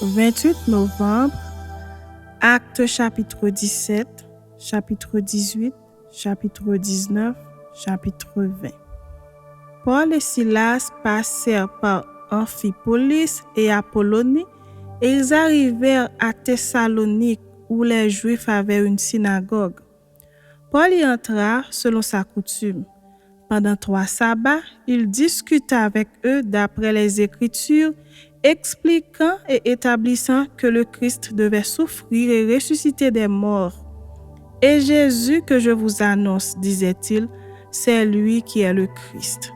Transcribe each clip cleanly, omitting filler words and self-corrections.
28 novembre, Actes chapitre 17, chapitre 18, chapitre 19, chapitre 20. Paul et Silas passèrent par Amphipolis et Apollonie et ils arrivèrent à Thessalonique où les Juifs avaient une synagogue. Paul y entra selon sa coutume. Pendant 3 sabbats, il discuta avec eux d'après les Écritures, expliquant et établissant que le Christ devait souffrir et ressusciter des morts. Et Jésus que je vous annonce, disait-il, c'est lui qui est le Christ.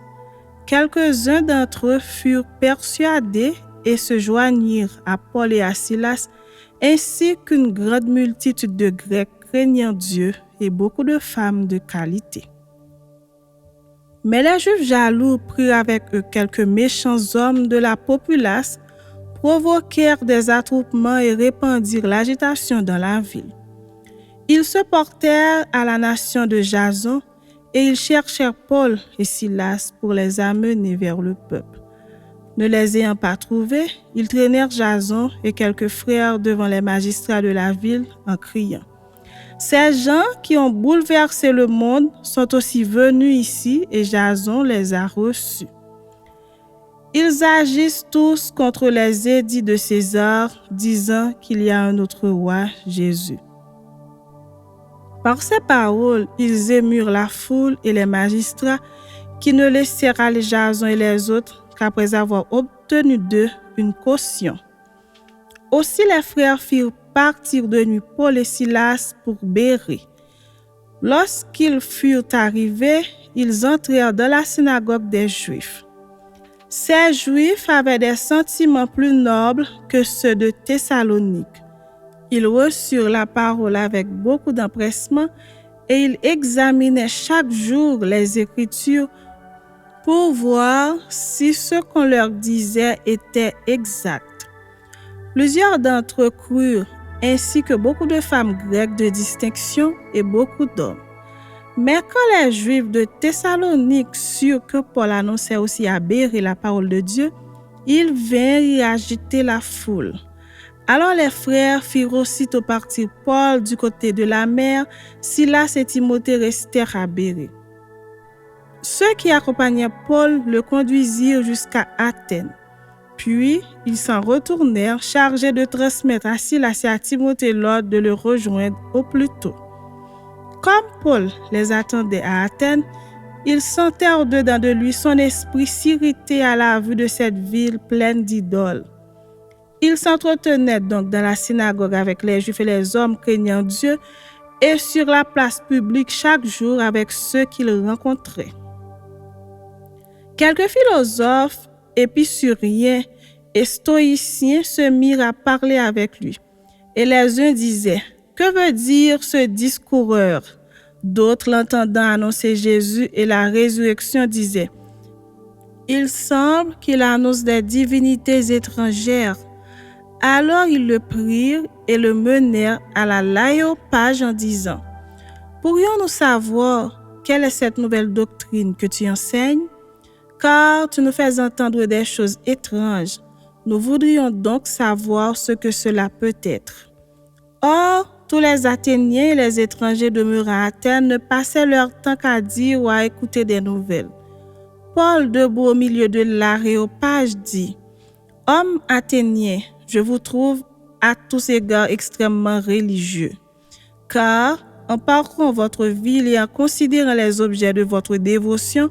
Quelques-uns d'entre eux furent persuadés et se joignirent à Paul et à Silas, ainsi qu'une grande multitude de Grecs craignant Dieu et beaucoup de femmes de qualité. Mais les Juifs jaloux prirent avec eux quelques méchants hommes de la populace, provoquèrent des attroupements et répandirent l'agitation dans la ville. Ils se portèrent à la nation de Jason et ils cherchèrent Paul et Silas pour les amener vers le peuple. Ne les ayant pas trouvés, ils traînèrent Jason et quelques frères devant les magistrats de la ville en criant: Ces gens qui ont bouleversé le monde sont aussi venus ici et Jason les a reçus. Ils agissent tous contre les édits de César, disant qu'il y a un autre roi, Jésus. Par ces paroles, ils émurent la foule et les magistrats qui ne laissèrent aller Jason et les autres qu'après avoir obtenu d'eux une caution. Aussi les frères firent partir de nuit Paul et Silas pour Bérée. Lorsqu'ils furent arrivés, ils entrèrent dans la synagogue des Juifs. Ces Juifs avaient des sentiments plus nobles que ceux de Thessalonique. Ils reçurent la parole avec beaucoup d'empressement et ils examinaient chaque jour les Écritures pour voir si ce qu'on leur disait était exact. Plusieurs d'entre eux crurent, ainsi que beaucoup de femmes grecques de distinction et beaucoup d'hommes. Mais quand les Juifs de Thessalonique surent que Paul annonçait aussi à Bérée la parole de Dieu, ils vinrent y agiter la foule. Alors les frères firent aussitôt partir Paul du côté de la mer, Silas et Timothée restèrent à Bérée. Ceux qui accompagnaient Paul le conduisirent jusqu'à Athènes. Puis, ils s'en retournèrent, chargés de transmettre à Silas et à Timothée l'ordre de le rejoindre au plus tôt. Comme Paul les attendait à Athènes, il sentait au-dedans de lui son esprit s'irriter à la vue de cette ville pleine d'idoles. Il s'entretenait donc dans la synagogue avec les Juifs et les hommes craignant Dieu et sur la place publique chaque jour avec ceux qu'il rencontrait. Quelques philosophes, épicuriens et stoïciens se mirent à parler avec lui. Et les uns disaient: Que veut dire ce discoureur? D'autres, l'entendant annoncer Jésus et la résurrection, disaient: Il semble qu'il annonce des divinités étrangères. Alors ils le prirent et le menèrent à la l'Aréopage en disant: Pourrions-nous savoir quelle est cette nouvelle doctrine que tu enseignes? Car tu nous fais entendre des choses étranges. Nous voudrions donc savoir ce que cela peut être. Or, tous les Athéniens et les étrangers demeurant à Athènes ne passaient leur temps qu'à dire ou à écouter des nouvelles. Paul, debout au milieu de l'Aréopage, dit: Hommes athéniens, je vous trouve à tous égards extrêmement religieux. Car, en parcourant votre ville et en considérant les objets de votre dévotion,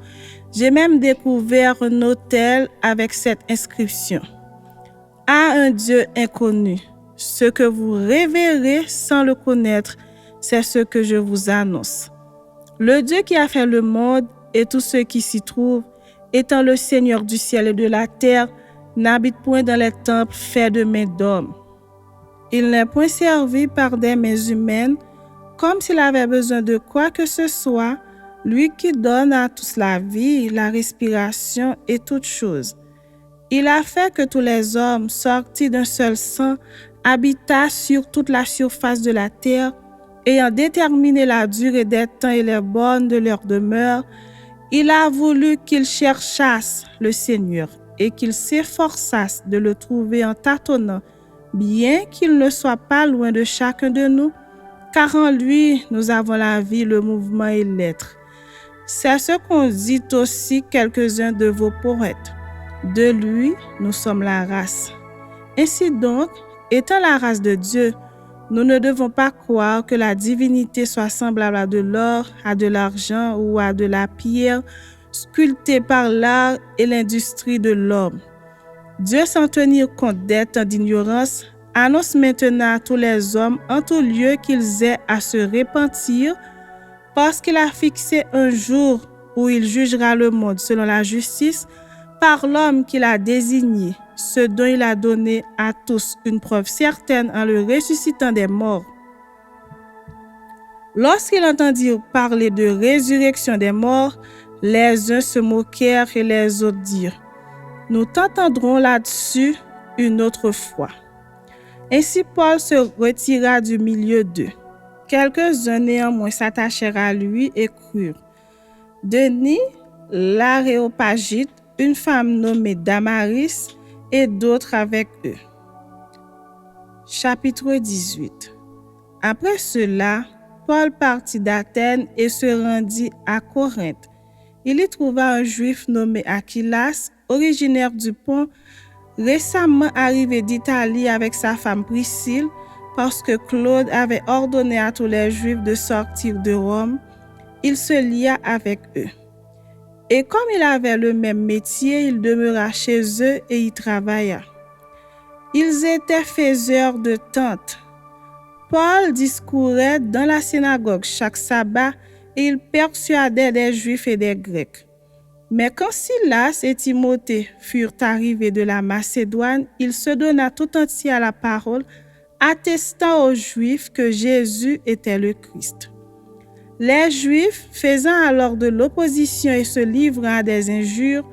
j'ai même découvert un autel avec cette inscription: À un Dieu inconnu. Ce que vous révérez sans le connaître, c'est ce que je vous annonce. Le Dieu qui a fait le monde et tous ceux qui s'y trouvent, étant le Seigneur du ciel et de la terre, n'habite point dans les temples faits de mains d'hommes. Il n'est point servi par des mains humaines, comme s'il avait besoin de quoi que ce soit, lui qui donne à tous la vie, la respiration et toutes choses. Il a fait que tous les hommes, sortis d'un seul sang, habitassent sur toute la surface de la terre, ayant déterminé la durée des temps et les bornes de leur demeure. Il a voulu qu'ils cherchassent le Seigneur et qu'ils s'efforçassent de le trouver en tâtonnant, bien qu'il ne soit pas loin de chacun de nous, car en lui, nous avons la vie, le mouvement et l'être. C'est ce qu'ont dit aussi quelques-uns de vos poètes. De lui, nous sommes la race. Ainsi donc, étant la race de Dieu, nous ne devons pas croire que la divinité soit semblable à de l'or, à de l'argent ou à de la pierre, sculptée par l'art et l'industrie de l'homme. Dieu, sans tenir compte des temps d'ignorance, annonce maintenant à tous les hommes en tout lieu qu'ils aient à se repentir, parce qu'il a fixé un jour où il jugera le monde selon la justice par l'homme qu'il a désigné, ce dont il a donné à tous une preuve certaine en le ressuscitant des morts. Lorsqu'ils entendirent parler de résurrection des morts, les uns se moquèrent et les autres dirent: « Nous t'entendrons là-dessus une autre fois. » Ainsi Paul se retira du milieu d'eux. Quelques-uns néanmoins s'attachèrent à lui et crurent. Denis, l'Aréopagite, une femme nommée Damaris et d'autres avec eux. Chapitre 18. Après cela, Paul partit d'Athènes et se rendit à Corinthe. Il y trouva un juif nommé Aquilas, originaire du Pont, récemment arrivé d'Italie avec sa femme Priscille, parce que Claude avait ordonné à tous les Juifs de sortir de Rome. Il se lia avec eux. Et comme il avait le même métier, il demeura chez eux et y travailla. Ils étaient faiseurs de tentes. Paul discourait dans la synagogue chaque sabbat et il persuadait des Juifs et des Grecs. Mais quand Silas et Timothée furent arrivés de la Macédoine, il se donna tout entier à la parole, attestant aux Juifs que Jésus était le Christ. Les Juifs, faisant alors de l'opposition et se livrant à des injures,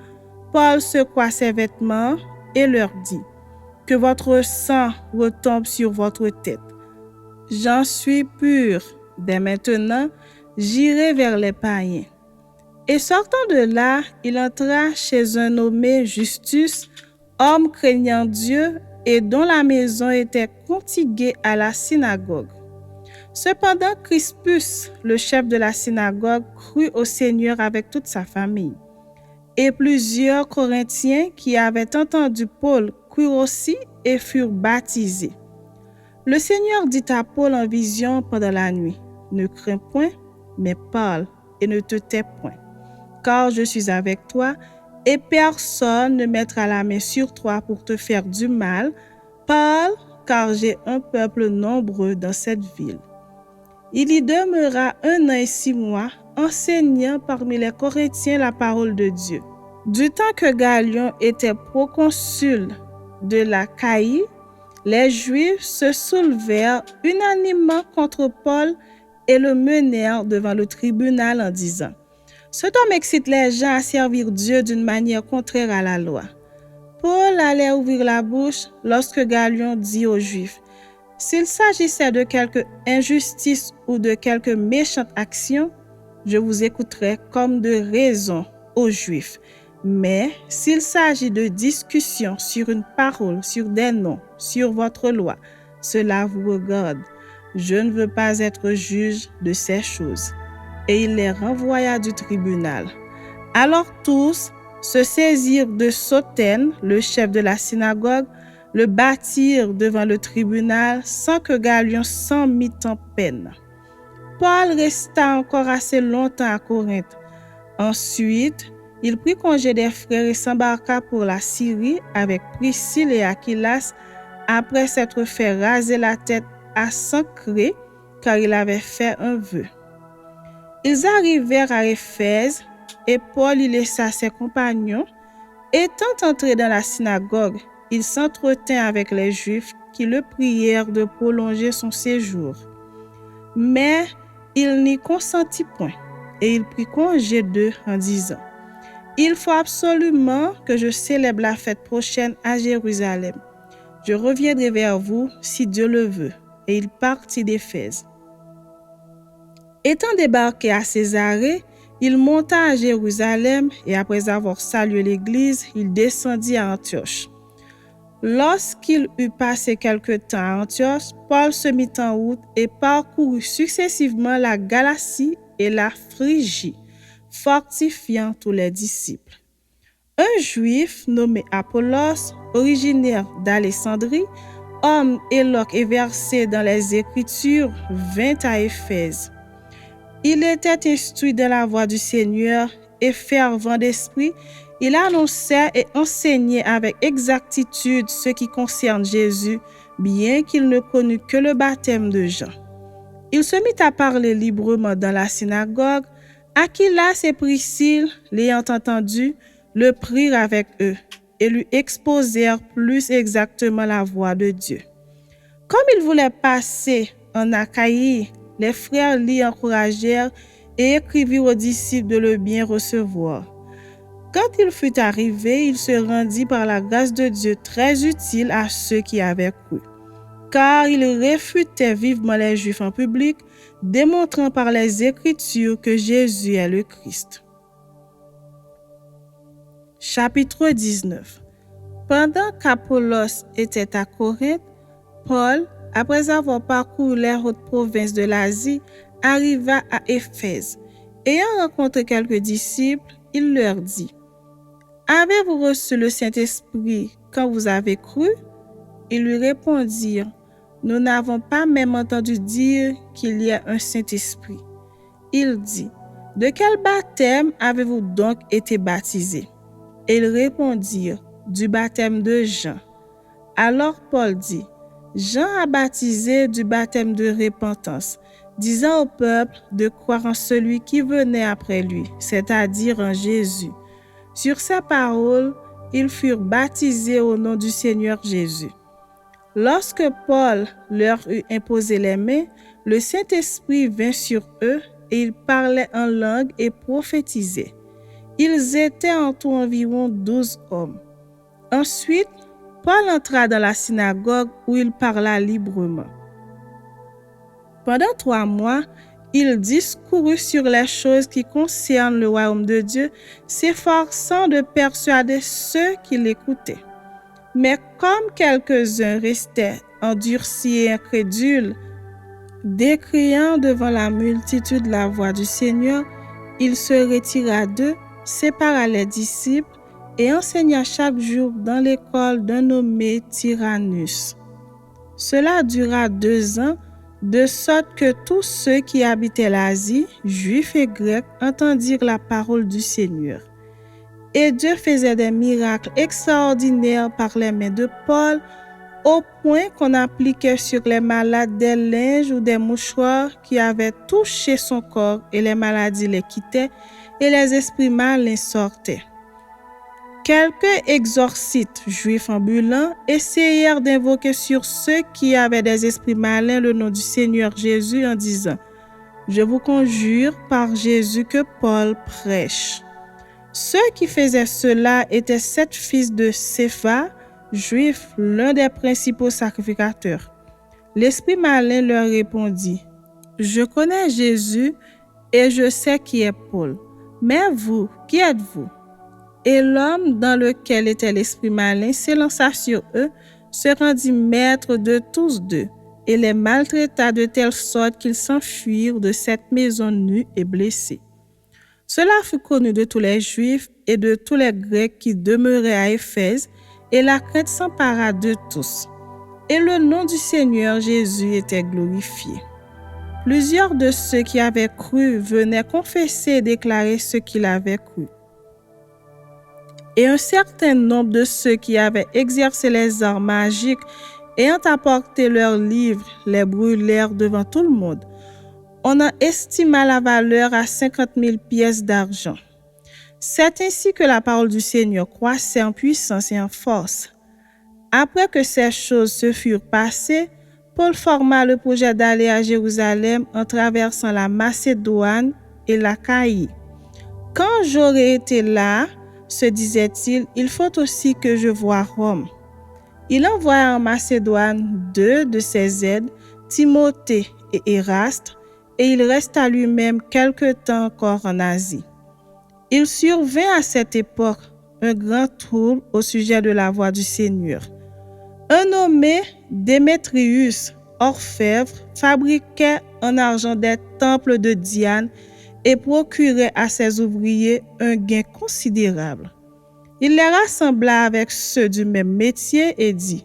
Paul secoua ses vêtements et leur dit: « Que votre sang retombe sur votre tête. J'en suis pur. Dès maintenant, j'irai vers les païens. » Et sortant de là, il entra chez un nommé Justus, homme craignant Dieu et dont la maison était contiguë à la synagogue. Cependant, Crispus, le chef de la synagogue, crut au Seigneur avec toute sa famille. Et plusieurs Corinthiens qui avaient entendu Paul crurent aussi et furent baptisés. Le Seigneur dit à Paul en vision pendant la nuit: « Ne crains point, mais parle et ne te tais point, car je suis avec toi, et personne ne mettra la main sur toi pour te faire du mal. Parle, car j'ai un peuple nombreux dans cette ville. » Il y demeura 1 an et 6 mois, enseignant parmi les Corinthiens la parole de Dieu. Du temps que Galion était proconsul de l'Achaïe, les Juifs se soulevèrent unanimement contre Paul et le menèrent devant le tribunal en disant: « Cet homme excite les gens à servir Dieu d'une manière contraire à la loi. » Paul allait ouvrir la bouche lorsque Galion dit aux Juifs: « S'il s'agissait de quelque injustice ou de quelque méchante action, je vous écouterai comme de raison aux Juifs. Mais s'il s'agit de discussion sur une parole, sur des noms, sur votre loi, cela vous regarde. Je ne veux pas être juge de ces choses. » Et il les renvoya du tribunal. Alors tous se saisirent de Sothène, le chef de la synagogue, le battirent devant le tribunal sans que Galion s'en mît en peine. Paul resta encore assez longtemps à Corinthe. Ensuite, il prit congé des frères et s'embarqua pour la Syrie avec Priscille et Aquilas, après s'être fait raser la tête à Sancré, car il avait fait un vœu. Ils arrivèrent à Éphèse, et Paul y laissa ses compagnons. Étant entré dans la synagogue, il s'entretint avec les Juifs qui le prièrent de prolonger son séjour. Mais il n'y consentit point, et il prit congé d'eux en disant: « Il faut absolument que je célèbre la fête prochaine à Jérusalem. Je reviendrai vers vous si Dieu le veut. » Et il partit d'Éphèse. Étant débarqué à Césarée, il monta à Jérusalem et après avoir salué l'église, il descendit à Antioche. Lorsqu'il eut passé quelque temps à Antioche, Paul se mit en route et parcourut successivement la Galatie et la Phrygie, fortifiant tous les disciples. Un juif nommé Apollos, originaire d'Alexandrie, homme éloquent et versé dans les Écritures, vint à Éphèse. Il était instruit de la voix du Seigneur et fervent d'esprit. Il annonçait et enseignait avec exactitude ce qui concerne Jésus, bien qu'il ne connût que le baptême de Jean. Il se mit à parler librement dans la synagogue. Aquilas et Priscille, l'ayant entendu, le prirent avec eux et lui exposèrent plus exactement la voix de Dieu. Comme il voulait passer en Achaïe, les frères l'y encouragèrent et écrivirent aux disciples de le bien recevoir. Quand il fut arrivé, il se rendit par la grâce de Dieu très utile à ceux qui avaient cru, car il réfutait vivement les Juifs en public, démontrant par les Écritures que Jésus est le Christ. Chapitre 19. Pendant qu'Apollos était à Corinthe, Paul, après avoir parcouru les hautes provinces de l'Asie, arriva à Éphèse. Ayant rencontré quelques disciples, il leur dit: « Avez-vous reçu le Saint-Esprit quand vous avez cru ?» Ils lui répondirent: « Nous n'avons pas même entendu dire qu'il y a un Saint-Esprit. » Il dit: « De quel baptême avez-vous donc été baptisés ?» Et ils répondirent: « Du baptême de Jean. » Alors Paul dit: « Jean a baptisé du baptême de repentance, disant au peuple de croire en celui qui venait après lui, c'est-à-dire en Jésus. » Sur ces paroles, ils furent baptisés au nom du Seigneur Jésus. Lorsque Paul leur eut imposé les mains, le Saint-Esprit vint sur eux et ils parlaient en langue et prophétisaient. Ils étaient en tout environ 12 hommes. Ensuite, Paul entra dans la synagogue où il parla librement. Pendant 3 mois, il discourut sur les choses qui concernent le royaume de Dieu, s'efforçant de persuader ceux qui l'écoutaient. Mais comme quelques-uns restaient endurcis et incrédules, décriant devant la multitude la voix du Seigneur, il se retira d'eux, sépara les disciples et enseigna chaque jour dans l'école d'un nommé Tyrannus. Cela dura 2 ans, de sorte que tous ceux qui habitaient l'Asie, juifs et grecs, entendirent la parole du Seigneur. Et Dieu faisait des miracles extraordinaires par les mains de Paul, au point qu'on appliquait sur les malades des linges ou des mouchoirs qui avaient touché son corps, et les maladies les quittaient, et les esprits malins sortaient. Quelques exorcites juifs ambulants essayèrent d'invoquer sur ceux qui avaient des esprits malins le nom du Seigneur Jésus en disant: « Je vous conjure par Jésus que Paul prêche. » Ceux qui faisaient cela étaient 7 fils de Cépha, juifs, l'un des principaux sacrificateurs. L'esprit malin leur répondit: « Je connais Jésus et je sais qui est Paul. Mais vous, qui êtes-vous » Et l'homme dans lequel était l'esprit malin s'élança sur eux, se rendit maître de tous deux, et les maltraita de telle sorte qu'ils s'enfuirent de cette maison nue et blessés. Cela fut connu de tous les Juifs et de tous les Grecs qui demeuraient à Éphèse, et la crainte s'empara de tous. Et le nom du Seigneur Jésus était glorifié. Plusieurs de ceux qui avaient cru venaient confesser et déclarer ce qu'ils avaient cru. Et un certain nombre de ceux qui avaient exercé les arts magiques, ayant apporté leurs livres, les brûlèrent devant tout le monde. On en estima la valeur à 50 000 pièces d'argent. C'est ainsi que la parole du Seigneur croissait en puissance et en force. Après que ces choses se furent passées, Paul forma le projet d'aller à Jérusalem en traversant la Macédoine et l'Achaïe. Quand j'aurai été là, se disait-il, il faut aussi que je voie Rome. Il envoya en Macédoine 2 de ses aides, Timothée et Éraste, et il resta lui-même quelque temps encore en Asie. Il survint à cette époque un grand trouble au sujet de la voix du Seigneur. Un nommé Démétrius, orfèvre, fabriquait en argent des temples de Diane et procurait à ses ouvriers un gain considérable. Il les rassembla avec ceux du même métier et dit: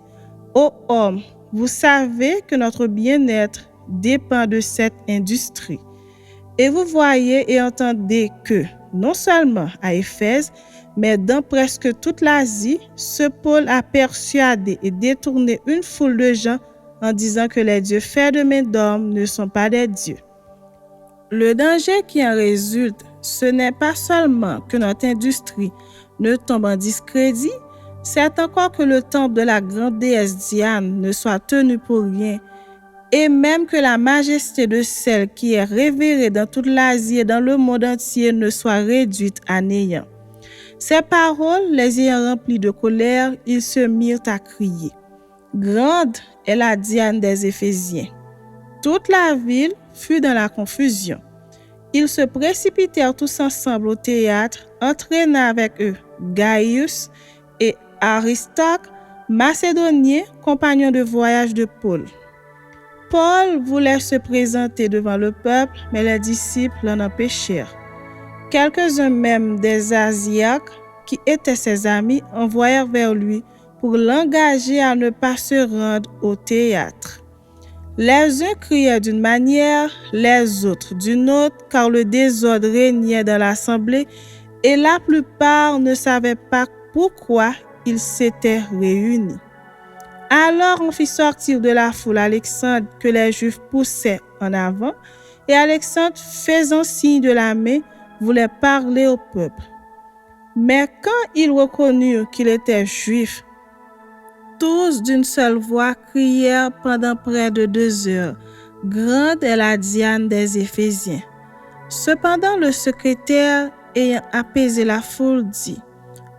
Ô hommes, vous savez que notre bien-être dépend de cette industrie. Et vous voyez et entendez que, non seulement à Éphèse, mais dans presque toute l'Asie, ce Paul a persuadé et détourné une foule de gens en disant que les dieux faits de main d'homme ne sont pas des dieux. Le danger qui en résulte, ce n'est pas seulement que notre industrie ne tombe en discrédit, c'est encore que le temple de la grande déesse Diane ne soit tenu pour rien, et même que la majesté de celle qui est révérée dans toute l'Asie et dans le monde entier ne soit réduite à néant. Ces paroles les ayant remplies de colère, ils se mirent à crier: Grande est la Diane des Éphésiens. Toute la ville fut dans la confusion. Ils se précipitèrent tous ensemble au théâtre, entraînant avec eux Gaius et Aristarque, macédoniens, compagnons de voyage de Paul. Paul voulait se présenter devant le peuple, mais les disciples l'en empêchèrent. Quelques-uns même des Asiaques, qui étaient ses amis, envoyèrent vers lui pour l'engager à ne pas se rendre au théâtre. Les uns criaient d'une manière, les autres d'une autre, car le désordre régnait dans l'assemblée et la plupart ne savaient pas pourquoi ils s'étaient réunis. Alors on fit sortir de la foule Alexandre que les Juifs poussaient en avant, et Alexandre, faisant signe de la main, voulait parler au peuple. Mais quand ils reconnurent qu'il était juif, tous d'une seule voix crièrent pendant près de 2 heures: Grande est la Diane des Éphésiens. Cependant le secrétaire, ayant apaisé la foule, dit: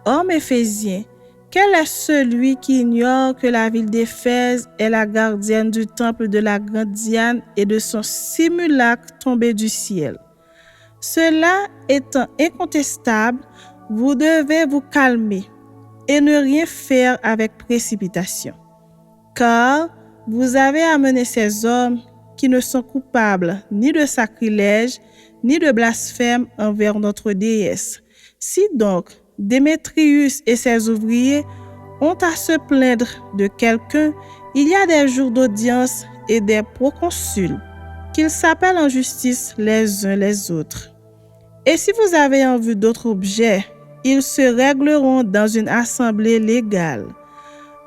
Hommes éphésiens, quel est celui qui ignore que la ville d'Éphèse est la gardienne du temple de la grande Diane et de son simulacre tombé du ciel? Cela étant incontestable, vous devez vous calmer et ne rien faire avec précipitation, car vous avez amené ces hommes qui ne sont coupables ni de sacrilège, ni de blasphème envers notre déesse. Si donc Démétrius et ses ouvriers ont à se plaindre de quelqu'un, il y a des jours d'audience et des proconsuls, qu'ils s'appellent en justice les uns les autres. Et si vous avez en vue d'autres objets, ils se régleront dans une assemblée légale.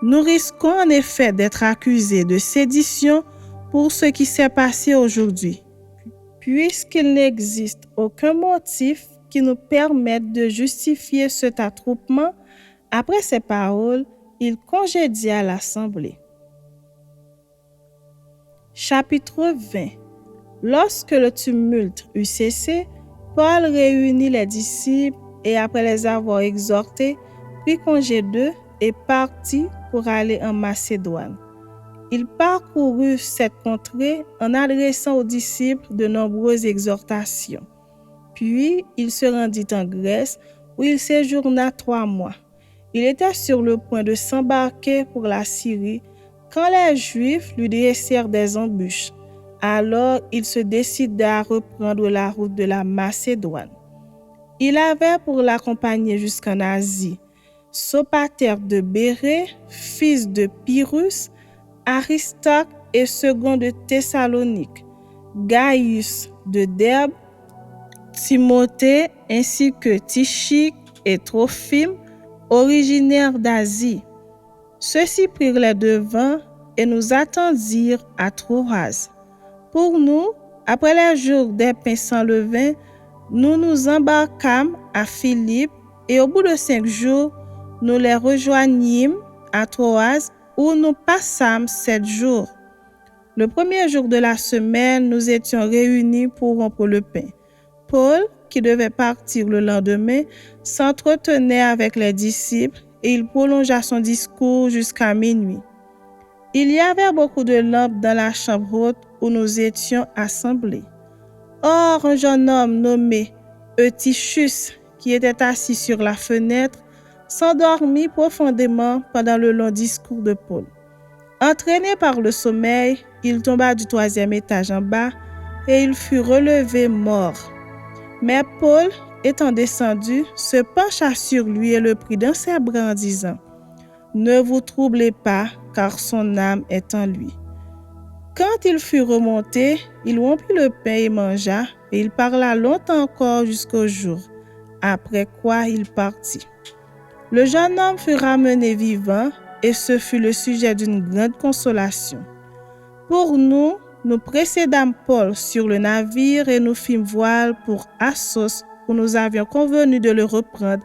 Nous risquons en effet d'être accusés de sédition pour ce qui s'est passé aujourd'hui, puisqu'il n'existe aucun motif qui nous permette de justifier cet attroupement. Après ces paroles, il congédia l'assemblée. Chapitre 20. Lorsque le tumulte eut cessé, Paul réunit les disciples et après les avoir exhortés, prit congé d'eux et partit pour aller en Macédoine. Il parcourut cette contrée en adressant aux disciples de nombreuses exhortations. Puis il se rendit en Grèce où il séjourna 3 mois. Il était sur le point de s'embarquer pour la Syrie quand les Juifs lui dressèrent des embûches. Alors il se décida à reprendre la route de la Macédoine. Il avait pour l'accompagner jusqu'en Asie Sopater de Bérée, fils de Pyrrhus, Aristarque et second de Thessalonique, Gaius de Derbe, Timothée ainsi que Tychique et Trophime, originaires d'Asie. Ceux-ci prirent les devants et nous attendirent à Troas. Pour nous, après les jours des pains sans levain, nous nous embarquâmes à Philippe et au bout de 5 jours, nous les rejoignîmes à Troas où nous passâmes 7 jours. Le premier jour de la semaine, nous étions réunis pour rompre le pain. Paul, qui devait partir le lendemain, s'entretenait avec les disciples et il prolongea son discours jusqu'à minuit. Il y avait beaucoup de lampes dans la chambre haute où nous étions assemblés. Or, un jeune homme nommé Eutychus, qui était assis sur la fenêtre, s'endormit profondément pendant le long discours de Paul. Entraîné par le sommeil, il tomba du 3e étage en bas et il fut relevé mort. Mais Paul, étant descendu, se pencha sur lui et le prit dans ses bras en disant : « Ne vous troublez pas, car son âme est en lui. » Quand il fut remonté, il rompit le pain et mangea, et il parla longtemps encore jusqu'au jour, après quoi il partit. Le jeune homme fut ramené vivant, et ce fut le sujet d'une grande consolation. Pour nous, nous précédâmes Paul sur le navire et nous fîmes voile pour Assos, où nous avions convenu de le reprendre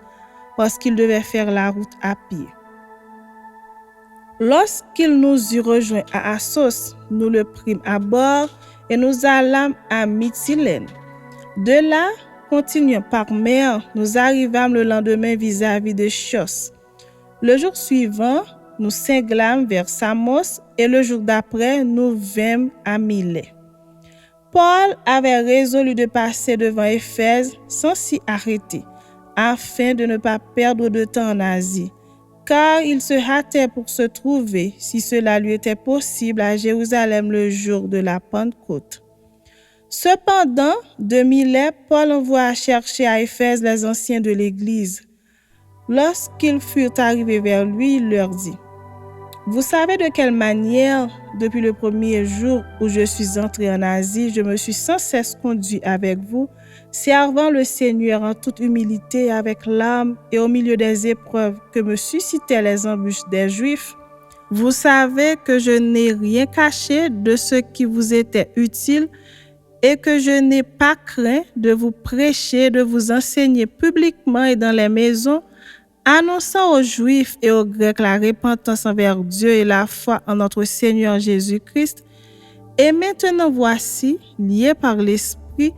parce qu'il devait faire la route à pied. Lorsqu'il nous eut rejoints à Assos, nous le prîmes à bord et nous allâmes à Mytilène. De là, continuant par mer, nous arrivâmes le lendemain vis-à-vis de Chios. Le jour suivant, nous cinglâmes vers Samos et le jour d'après, nous vîmes à Milet. Paul avait résolu de passer devant Éphèse sans s'y arrêter, afin de ne pas perdre de temps en Asie, car il se hâtait pour se trouver, si cela lui était possible, à Jérusalem le jour de la Pentecôte. Cependant, de Milet, Paul envoya chercher à Éphèse les anciens de l'Église. Lorsqu'ils furent arrivés vers lui, il leur dit : « Vous savez de quelle manière, depuis le premier jour où je suis entré en Asie, je me suis sans cesse conduit avec vous, servant le Seigneur en toute humilité avec larmes et au milieu des épreuves que me suscitaient les embûches des Juifs. Vous savez que je n'ai rien caché de ce qui vous était utile et que je n'ai pas craint de vous prêcher, de vous enseigner publiquement et dans les maisons, annonçant aux Juifs et aux Grecs la repentance envers Dieu et la foi en notre Seigneur Jésus-Christ. Et maintenant voici, lié par l'Esprit,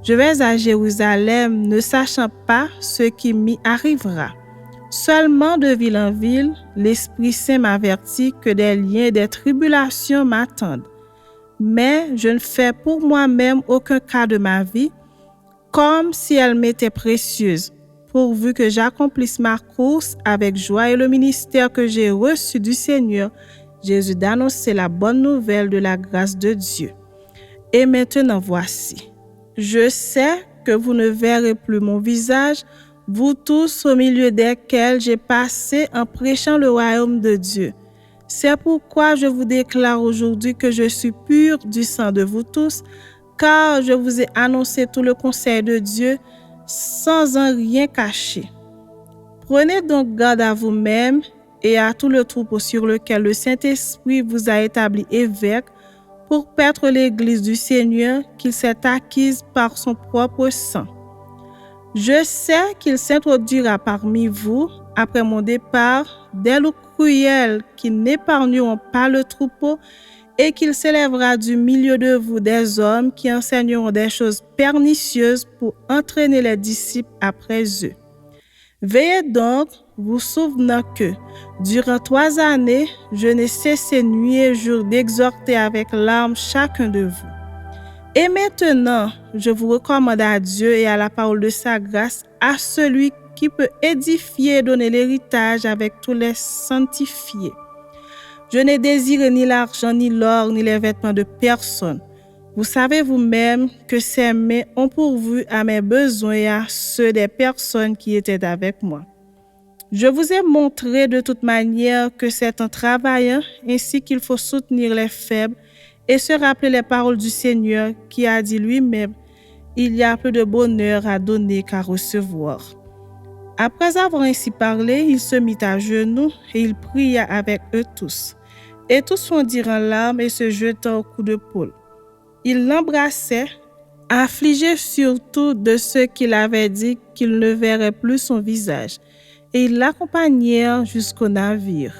je vais à Jérusalem, ne sachant pas ce qui m'y arrivera. Seulement de ville en ville, l'Esprit Saint m'avertit que des liens et des tribulations m'attendent. Mais je ne fais pour moi-même aucun cas de ma vie, comme si elle m'était précieuse, pourvu que j'accomplisse ma course avec joie et le ministère que j'ai reçu du Seigneur Jésus d'annoncer la bonne nouvelle de la grâce de Dieu. Et maintenant voici, je sais que vous ne verrez plus mon visage, vous tous au milieu desquels j'ai passé en prêchant le royaume de Dieu. C'est pourquoi je vous déclare aujourd'hui que je suis pur du sang de vous tous, car je vous ai annoncé tout le conseil de Dieu sans en rien cacher. Prenez donc garde à vous-même et à tout le troupeau sur lequel le Saint-Esprit vous a établi évêque pour paître l'Église du Seigneur qu'il s'est acquise par son propre sang. Je sais qu'il s'introduira parmi vous, après mon départ, des loups cruels qui n'épargneront pas le troupeau et qu'il s'élèvera du milieu de vous des hommes qui enseigneront des choses pernicieuses pour entraîner les disciples après eux. Veillez donc, vous souvenant que, durant 3 années, je n'ai cessé nuit et jour d'exhorter avec larmes chacun de vous. Et maintenant, je vous recommande à Dieu et à la parole de sa grâce, à celui qui peut édifier et donner l'héritage avec tous les sanctifiés. Je n'ai désiré ni l'argent, ni l'or, ni les vêtements de personne. Vous savez vous-même que ces mains ont pourvu à mes besoins et à ceux des personnes qui étaient avec moi. Je vous ai montré de toute manière que c'est en travaillant ainsi qu'il faut soutenir les faibles et se rappeler les paroles du Seigneur qui a dit lui-même : « Il y a plus de bonheur à donner qu'à recevoir. » Après avoir ainsi parlé, il se mit à genoux et il pria avec eux tous. Et tous fondirent en larmes et se jetèrent au cou de Paul. Il l'embrassait, affligé surtout de ce qu'il avait dit qu'il ne verrait plus son visage, et ils l'accompagnèrent jusqu'au navire.